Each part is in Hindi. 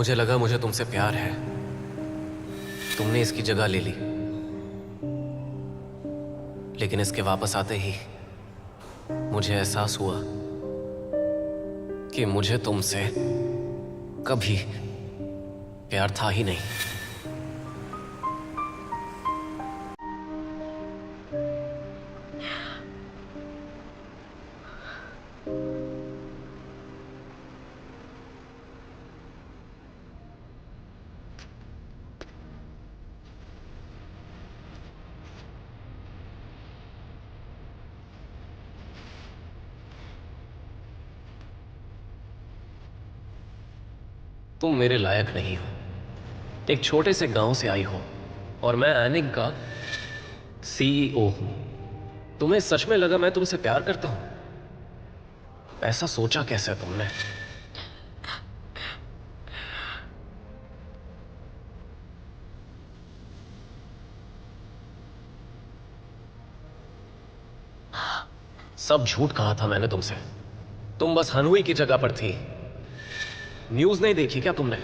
मुझे लगा मुझे तुमसे प्यार है, तुमने इसकी जगह ले ली। लेकिन इसके वापस आते ही मुझे एहसास हुआ कि मुझे तुमसे कभी प्यार था ही नहीं। तुम मेरे लायक नहीं हो। एक छोटे से गांव से आई हो और मैं एनिक का सीईओ हूं। तुम्हें सच में लगा मैं तुमसे प्यार करता हूं? ऐसा सोचा कैसे तुमने? सब झूठ कहा था मैंने तुमसे। तुम बस हनुई की जगह पर थी। न्यूज नहीं देखी क्या तुमने?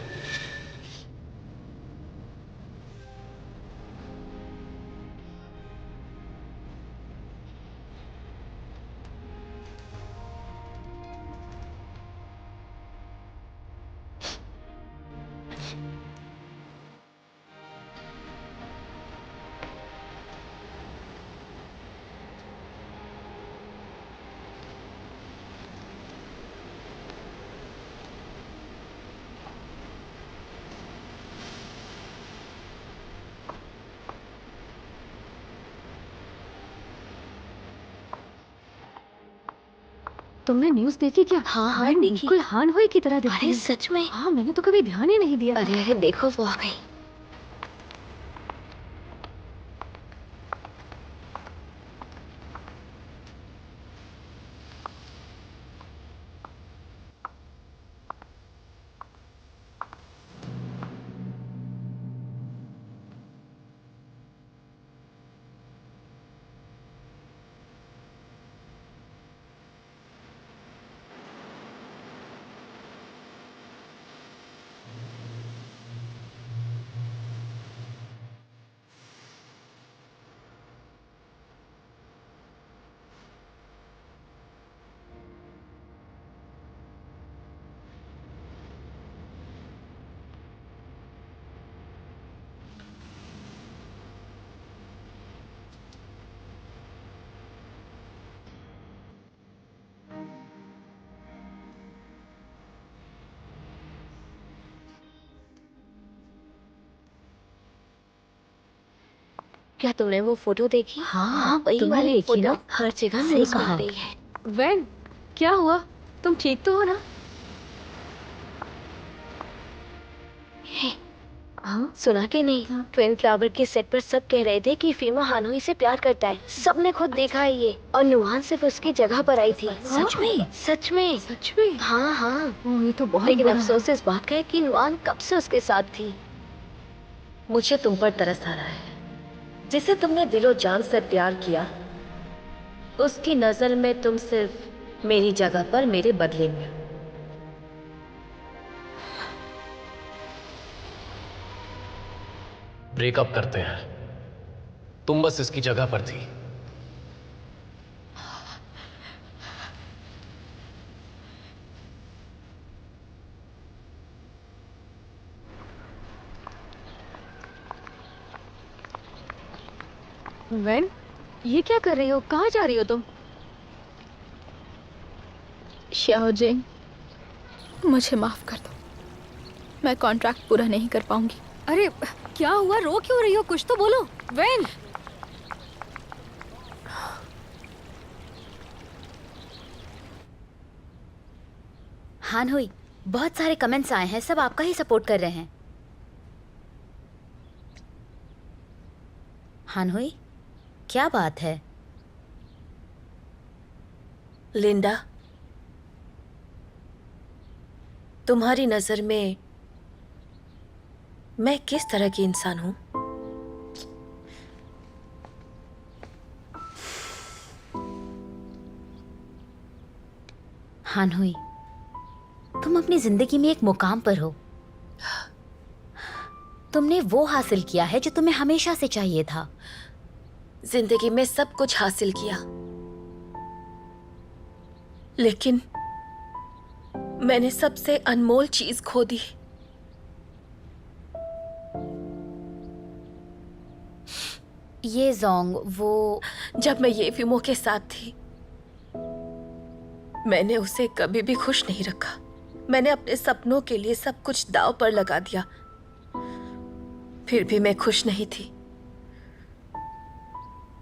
तुमने न्यूज़ देखी क्या? हाँ हाँ मैम देखी। बिल्कुल हान हुई की तरह दिखती अरे है। सच में? हाँ मैंने तो कभी ध्यान ही नहीं दिया। अरे देखो वो आ गई। क्या तुमने वो फोटो देखी? हाँ, वही तुमने वाली देखी फोटो ना? हर जगह सही न्यूज़ कहा। बन रही है। वैन क्या हुआ? तुम ठीक तो हो ना? हाँ सुना कि नहीं? ट्विन फ्लावर के सेट पर सब कह रहे थे कि फीमा हानोई से प्यार करता है। सबने खुद देखा है ये। और नुहान सिर्फ उसकी जगह पर आई थी। सच में? सच में। सच में? हाँ हाँ। ओह, ये तो बहुत लेकिन बुरा अफसोस इस बात का है कि नुहान कब से उसके साथ थी। मुझे तुम पर तरस आ रहा है। जिसे तुमने दिलो जान से प्यार किया, उसकी नजर में तुम सिर्फ मेरी जगह पर मेरे बदले में। ब्रेकअप करते हैं। तुम बस इसकी जगह पर थी। है। वैन ये क्या कर रही हो? कहाँ जा रही हो तुम? शाओजिंग, मुझे माफ कर दो। मैं कॉन्ट्रैक्ट पूरा नहीं कर पाऊंगी। अरे क्या हुआ? रो क्यों रही हो? कुछ तो बोलो। वैन हानहुई, बहुत सारे कमेंट्स आए हैं, सब आपका ही सपोर्ट कर रहे हैं। हानहुई, क्या बात है? लिंडा, तुम्हारी नजर में मैं किस तरह की इंसान हूं? हानहुई, तुम अपनी जिंदगी में एक मुकाम पर हो। तुमने वो हासिल किया है जो तुम्हें हमेशा से चाहिए था। जिंदगी में सब कुछ हासिल किया, लेकिन मैंने सबसे अनमोल चीज खो दी। ये जोंग, वो जब मैं ये फिल्मों के साथ थी, मैंने उसे कभी भी खुश नहीं रखा। मैंने अपने सपनों के लिए सब कुछ दांव पर लगा दिया, फिर भी मैं खुश नहीं थी।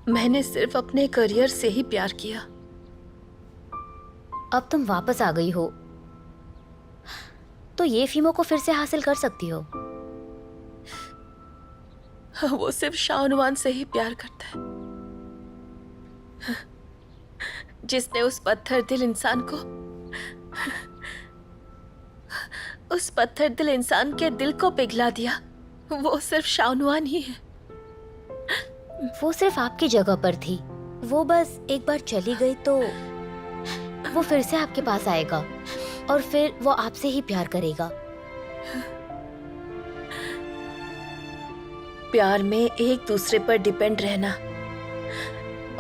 मैंने सिर्फ अपने करियर से ही प्यार किया। अब तुम वापस आ गई हो तो ये फिल्मों को फिर से हासिल कर सकती हो। वो सिर्फ शाहनवाज से ही प्यार करता है, जिसने उस पत्थर दिल इंसान के दिल को पिघला दिया। वो सिर्फ शाहनवाज ही है। वो सिर्फ आपकी जगह पर थी। वो बस एक बार चली गई तो वो फिर से आपके पास आएगा और फिर वो आपसे ही प्यार करेगा। प्यार में एक दूसरे पर डिपेंड रहना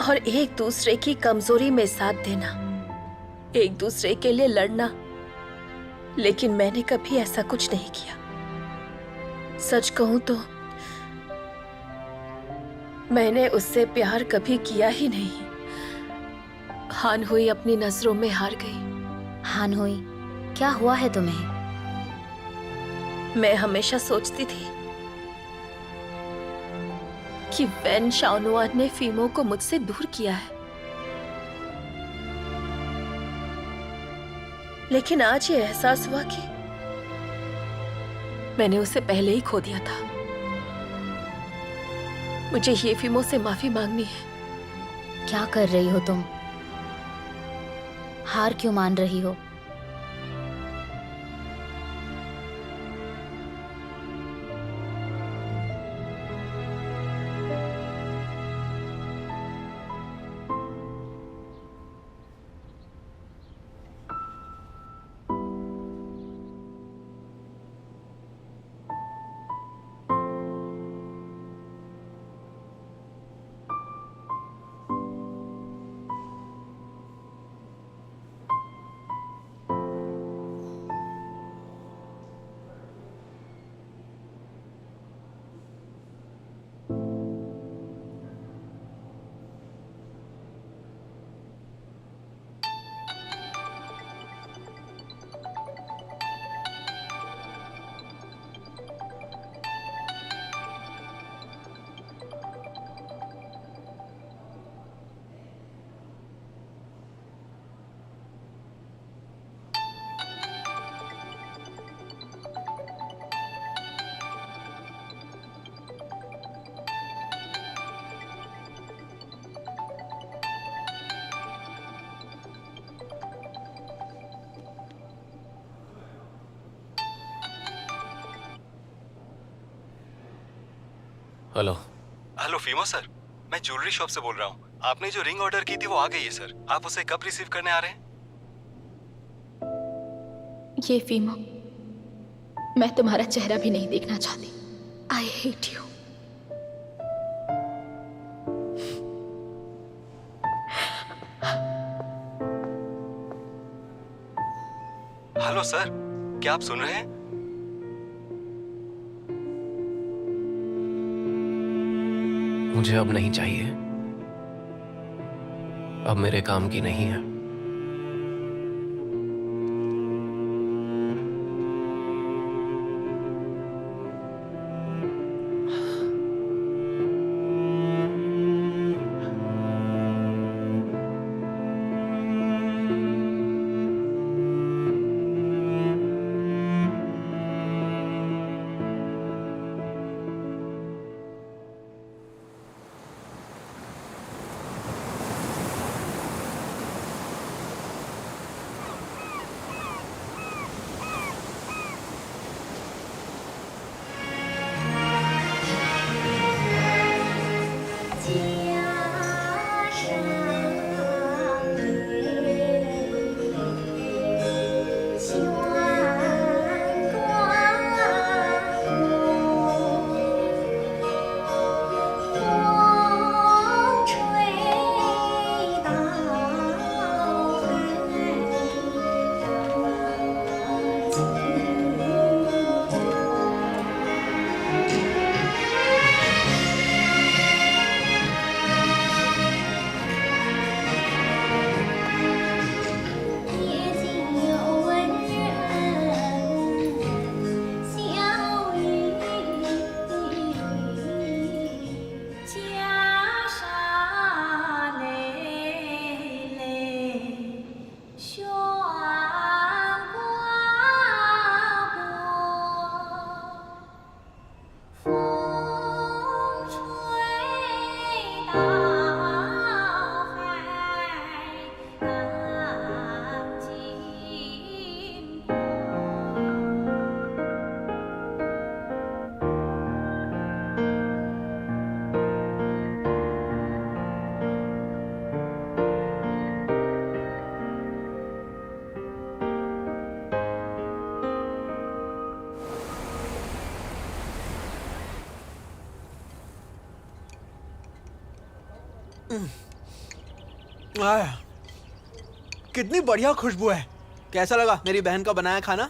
और एक दूसरे की कमजोरी में साथ देना, एक दूसरे के लिए लड़ना, लेकिन मैंने कभी ऐसा कुछ नहीं किया। सच कहूं तो मैंने उससे प्यार कभी किया ही नहीं। हान हुई अपनी नजरों में हार गई। हान हुई, क्या हुआ है तुम्हें? मैं हमेशा सोचती थी कि वेन शाओनुआन ने फिल्मों को मुझसे दूर किया है, लेकिन आज ये एहसास हुआ कि मैंने उसे पहले ही खो दिया था। मुझे ये फिल्मों से माफी मांगनी है। क्या कर रही हो तुम? हार क्यों मान रही हो? हेलो। हेलो फीमो सर, मैं ज्वेलरी शॉप से बोल रहा हूँ। आपने जो रिंग ऑर्डर की थी वो आ गई है सर। आप उसे कब रिसीव करने आ रहे हैं? ये फीमो, मैं तुम्हारा चेहरा भी नहीं देखना चाहती। I hate you. Hello sir, क्या आप सुन रहे हैं? मुझे अब नहीं चाहिए, अब मेरे काम की नहीं है। कितनी बढ़िया खुशबू है। कैसा लगा मेरी बहन का बनाया खाना?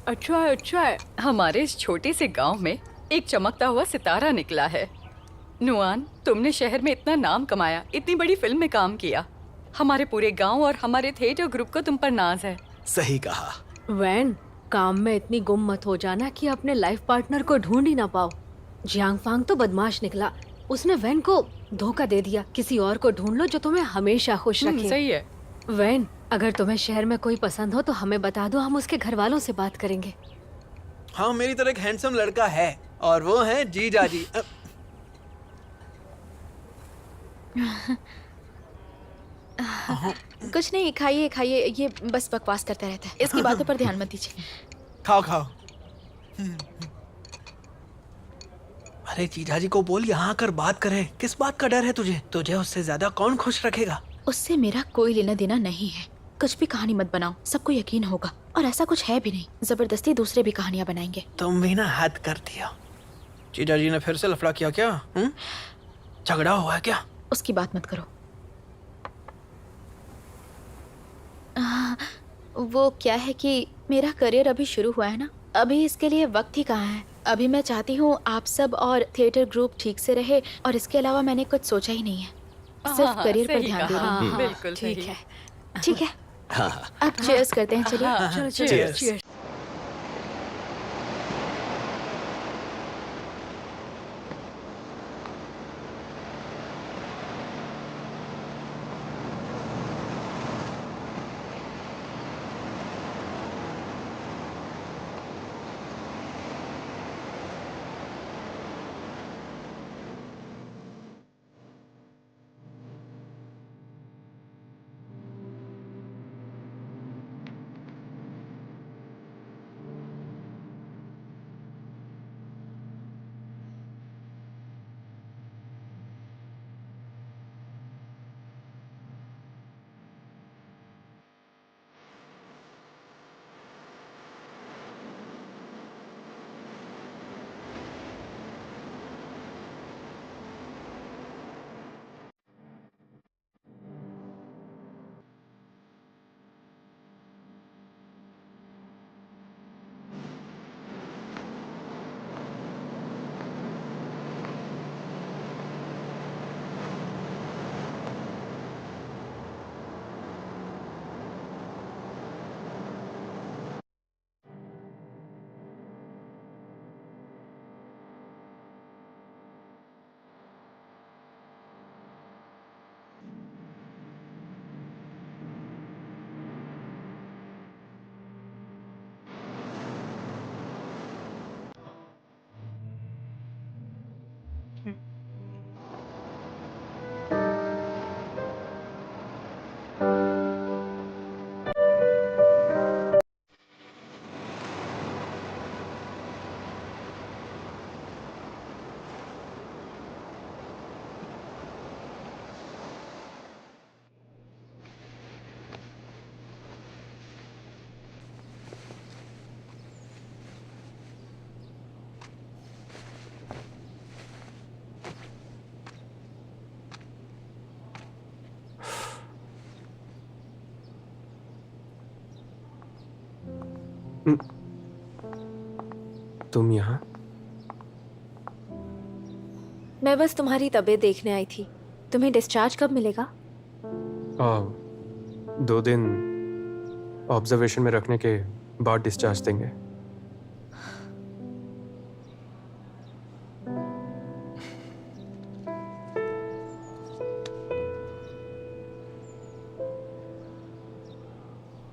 अच्छा है, अच्छा है। हमारे इस छोटे से गांव में एक चमकता हुआ सितारा निकला है। नुआन, तुमने शहर में इतना नाम कमाया, इतनी बड़ी फिल्म में काम किया। हमारे पूरे गांव और हमारे थिएटर ग्रुप को तुम पर नाज है। सही कहा। वैन, काम में इतनी गुम मत हो जाना कि अपने लाइफ पार्टनर को ढूंढ ही ना पाओ। जियांग फांग तो बदमाश निकला, उसने वैन को धोखा दे दिया। किसी और को ढूंढ लो जो तुम्हें हमेशा खुश रखे। सही है। वैन, अगर तुम्हें शहर में कोई पसंद हो तो हमें बता दो, हम उसके घर वालों से बात करेंगे। हाँ, मेरी तरह एक हैंडसम लड़का है और वो है जीजा जी। कुछ नहीं, खाइए खाइए, ये बस बकवास करता रहता है, इसकी बातों पर ध्यान मत दीजिए। खाओ खाओ। अरे जीजा जी को बोल यहाँ आकर बात करे। किस बात का डर है तुझे? तुझे उससे ज्यादा कौन खुश रखेगा? उससे मेरा कोई लेना देना नहीं है। कुछ भी कहानी मत बनाओ, सबको यकीन होगा। और ऐसा कुछ है भी नहीं, जबरदस्ती दूसरे भी कहानियां बनाएंगे। तुम भी ना हद कर दिया। जीजा जी ने फिर से लफड़ा किया क्या? झगड़ा हुआ है क्या? उसकी बात मत करो। वो क्या है कि मेरा करियर अभी शुरू हुआ है ना, अभी इसके लिए वक्त ही कहाँ है। अभी मैं चाहती हूँ आप सब और थिएटर ग्रुप ठीक से रहे, और इसके अलावा मैंने कुछ सोचा ही नहीं है। सिर्फ करियर पर ध्यान दे रही हूँ। बिल्कुल ठीक है, ठीक है। अब चीयर्स करते हैं, चलिए। Cheers. तुम यहाँ? मैं बस तुम्हारी तबीयत देखने आई थी। तुम्हें डिस्चार्ज कब मिलेगा? 2 दिन ऑब्जर्वेशन में रखने के बाद डिस्चार्ज देंगे।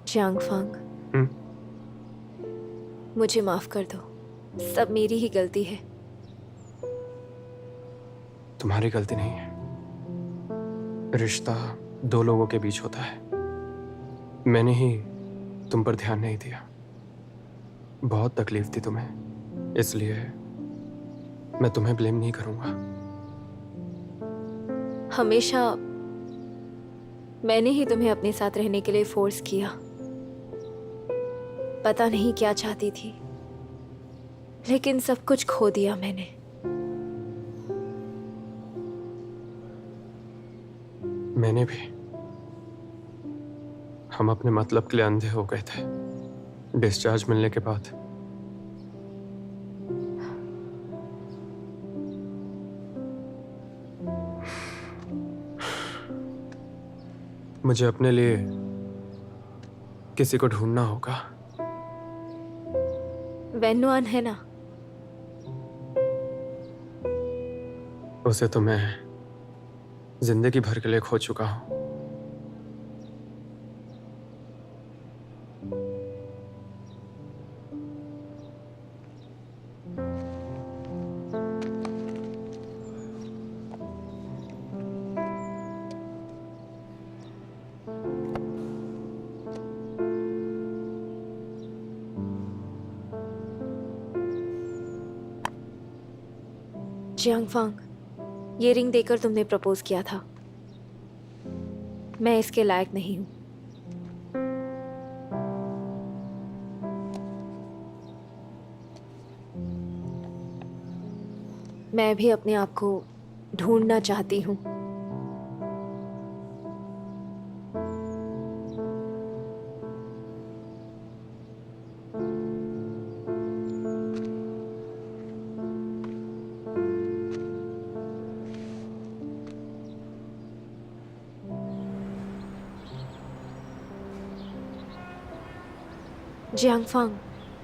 जियांग फांग, मुझे माफ कर दो, सब मेरी ही गलती है। तुम्हारी गलती नहीं है। रिश्ता 2 लोगों के बीच होता है। मैंने ही तुम पर ध्यान नहीं दिया। बहुत तकलीफ थी तुम्हें, इसलिए मैं तुम्हें ब्लेम नहीं करूंगा। हमेशा मैंने ही तुम्हें अपने साथ रहने के लिए फोर्स किया। पता नहीं क्या चाहती थी, लेकिन सब कुछ खो दिया मैंने। मैंने भी। हम अपने मतलब के लिए अंधे हो गए थे डिस्चार्ज मिलने के बाद। मुझे अपने लिए किसी को ढूंढना होगा। वेन्नुआन है ना? उसे तो मैं जिंदगी भर के लिए खो चुका हूं। जियांगफांग, ये रिंग देकर तुमने प्रपोज किया था। मैं इसके लायक नहीं हूं। मैं भी अपने आप को ढूंढना चाहती हूं। जियांगफांग,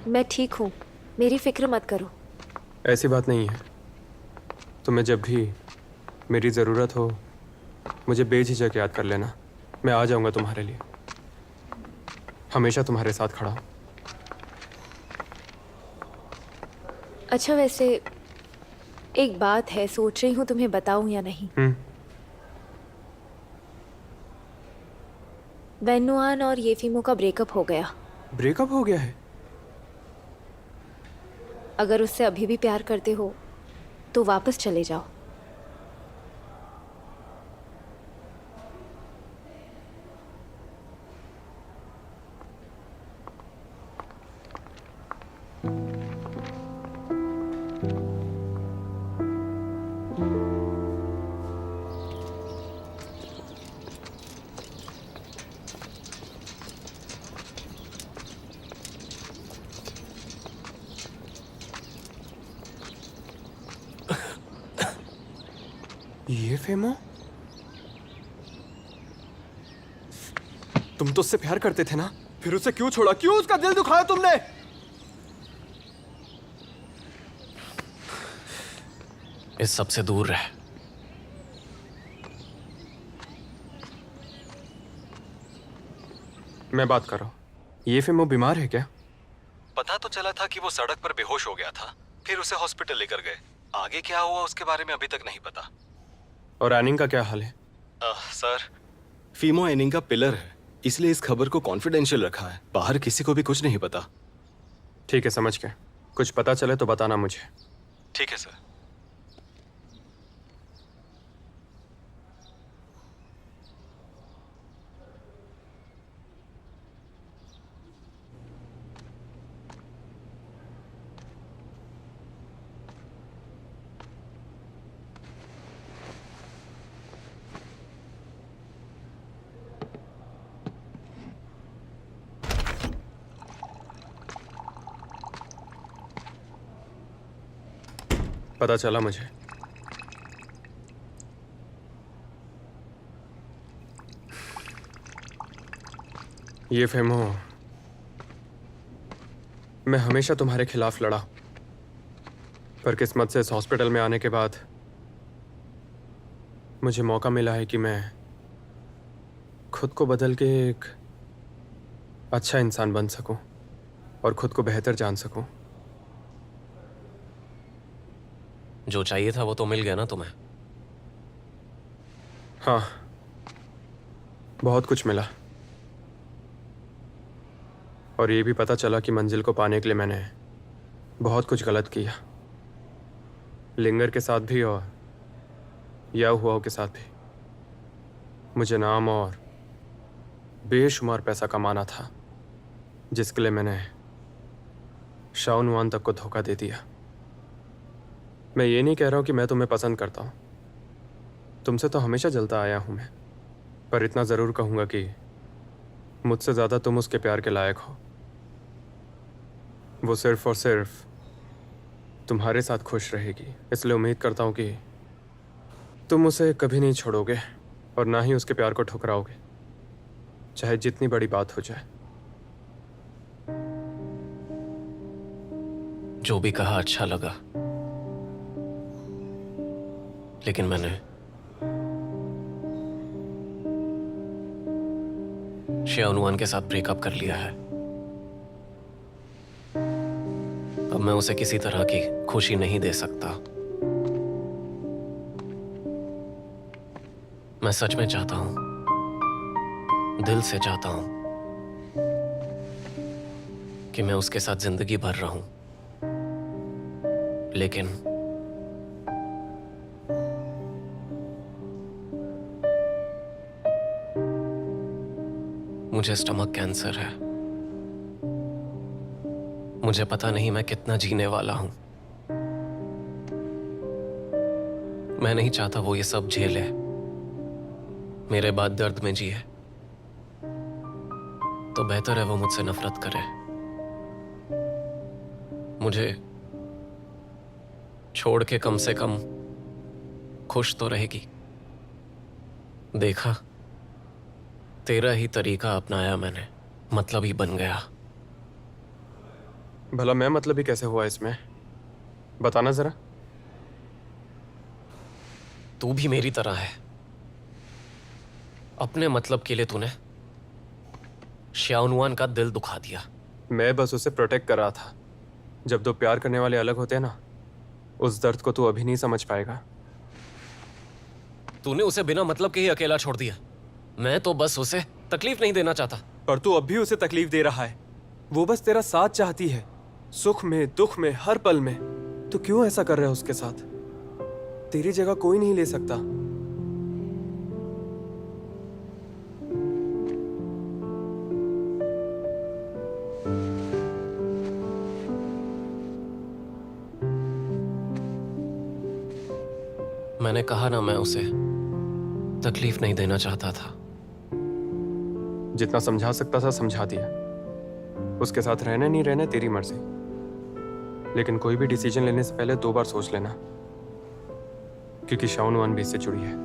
मैं ठीक हूँ, मेरी फिक्र मत करो। ऐसी बात नहीं है। तुम्हें जब भी मेरी ज़रूरत हो मुझे बेझिझक याद कर लेना। मैं आ जाऊंगा तुम्हारे लिए, हमेशा तुम्हारे साथ खड़ा हूं। अच्छा, वैसे एक बात है, सोच रही हूँ तुम्हें बताऊं या नहीं। वेन्नुआन और येफिमो का ब्रेकअप हो गया। ब्रेकअप हो गया है? अगर उससे अभी भी प्यार करते हो तो वापस चले जाओ। ये फेमो, तुम तो उससे प्यार करते थे ना, फिर उसे क्यों छोड़ा? क्यों उसका दिल दुखाया तुमने? इस सब से दूर रह। मैं बात कर रहा हूं। ये फेमो बीमार है क्या? पता तो चला था कि वो सड़क पर बेहोश हो गया था, फिर उसे हॉस्पिटल लेकर गए। आगे क्या हुआ उसके बारे में अभी तक नहीं पता। और एनिंग का क्या हाल है? सर, फीमो एनिंग का पिलर है, इसलिए इस खबर को कॉन्फिडेंशियल रखा है। बाहर किसी को भी कुछ नहीं पता। ठीक है, समझ गए। कुछ पता चले तो बताना मुझे। ठीक है सर। पता चला मुझे। ये फेमो, मैं हमेशा तुम्हारे खिलाफ लड़ा, पर किस्मत से इस हॉस्पिटल में आने के बाद मुझे मौका मिला है कि मैं खुद को बदल के एक अच्छा इंसान बन सकूं और खुद को बेहतर जान सकूं। जो चाहिए था वो तो मिल गया ना तुम्हें? हाँ, बहुत कुछ मिला। और ये भी पता चला कि मंजिल को पाने के लिए मैंने बहुत कुछ गलत किया। लिंगर के साथ भी और याहुआओ के साथ भी। मुझे नाम और बेशुमार पैसा कमाना था, जिसके लिए मैंने शाओनुआन तक को धोखा दे दिया। मैं ये नहीं कह रहा हूं कि मैं तुम्हें पसंद करता हूं, तुमसे तो हमेशा जलता आया हूं मैं, पर इतना ज़रूर कहूँगा कि मुझसे ज़्यादा तुम उसके प्यार के लायक हो। वो सिर्फ और सिर्फ तुम्हारे साथ खुश रहेगी, इसलिए उम्मीद करता हूँ कि तुम उसे कभी नहीं छोड़ोगे और ना ही उसके प्यार को ठुकराओगे, चाहे जितनी बड़ी बात हो जाए। जो भी कहा अच्छा लगा, लेकिन मैंने शाओनुआन के साथ ब्रेकअप कर लिया है। अब मैं उसे किसी तरह की खुशी नहीं दे सकता। मैं सच में चाहता हूं, दिल से चाहता हूं कि मैं उसके साथ जिंदगी भर रहूं, लेकिन मुझे स्टमक कैंसर है। मुझे पता नहीं मैं कितना जीने वाला हूं। मैं नहीं चाहता वो ये सब झेले, मेरे बाद दर्द में जिए। तो बेहतर है वो मुझसे नफरत करे, मुझे छोड़ के कम से कम खुश तो रहेगी। देखा, तेरा ही तरीका अपनाया मैंने, मतलब ही बन गया। भला मैं मतलब ही कैसे हुआ इसमें, बताना जरा। तू भी मेरी तरह है। अपने मतलब के लिए तूने शाओनुआन का दिल दुखा दिया। मैं बस उसे प्रोटेक्ट कर रहा था। जब दो प्यार करने वाले अलग होते हैं ना, उस दर्द को तू अभी नहीं समझ पाएगा। तूने उसे बिना मतलब के ही अकेला छोड़ दिया। मैं तो बस उसे तकलीफ नहीं देना चाहता। पर तू अब भी उसे तकलीफ दे रहा है। वो बस तेरा साथ चाहती है, सुख में दुख में हर पल में। तो क्यों ऐसा कर रहा है उसके साथ? तेरी जगह कोई नहीं ले सकता। मैंने कहा ना, मैं उसे तकलीफ नहीं देना चाहता था। जितना समझा सकता था समझा दिया। उसके साथ रहना नहीं रहना तेरी मर्जी, लेकिन कोई भी डिसीजन लेने से पहले 2 बार सोच लेना, क्योंकि शाओनुआन भी इससे जुड़ी है।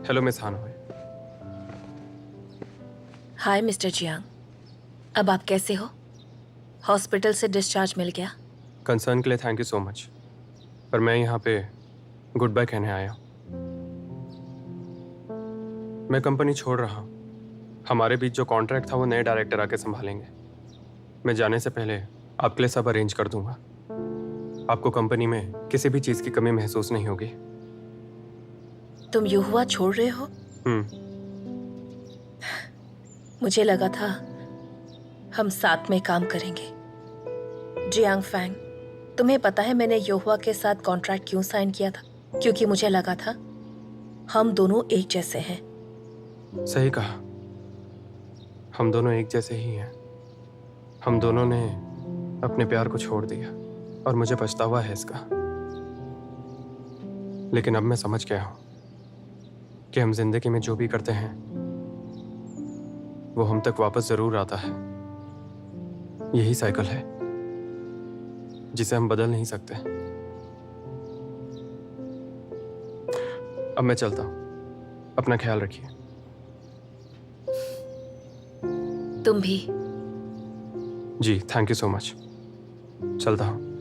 Hello miss Hanoi. Hi mister Jiang, अब आप कैसे हो? हॉस्पिटल से डिस्चार्ज मिल गया? कंसर्न के लिए थैंक यू सो मच, पर मैं यहाँ पे गुड बाय कहने आया हूँ। मैं कंपनी छोड़ रहा हूँ। हमारे बीच जो कॉन्ट्रैक्ट था वो नए डायरेक्टर आके संभालेंगे। मैं जाने से पहले आपके लिए सब अरेंज कर दूंगा। आपको कंपनी में किसी भी चीज़ की कमी महसूस नहीं होगी। तुम युहुआ छोड़ रहे हो? मुझे लगा था हम साथ में काम करेंगे। जियांग फैंग, तुम्हें पता है मैंने युहुआ के साथ कॉन्ट्रैक्ट क्यों साइन किया था? क्योंकि मुझे लगा था हम दोनों एक जैसे हैं। सही कहा, हम दोनों एक जैसे ही हैं। हम दोनों ने अपने प्यार को छोड़ दिया और मुझे पछतावा है इसका। लेकिन अब मैं समझ गया हूं कि हम जिंदगी में जो भी करते हैं वो हम तक वापस जरूर आता है। यही साइकिल है जिसे हम बदल नहीं सकते। अब मैं चलता हूं, अपना ख्याल रखिए। तुम भी। जी थैंक यू सो मच। चलता हूं।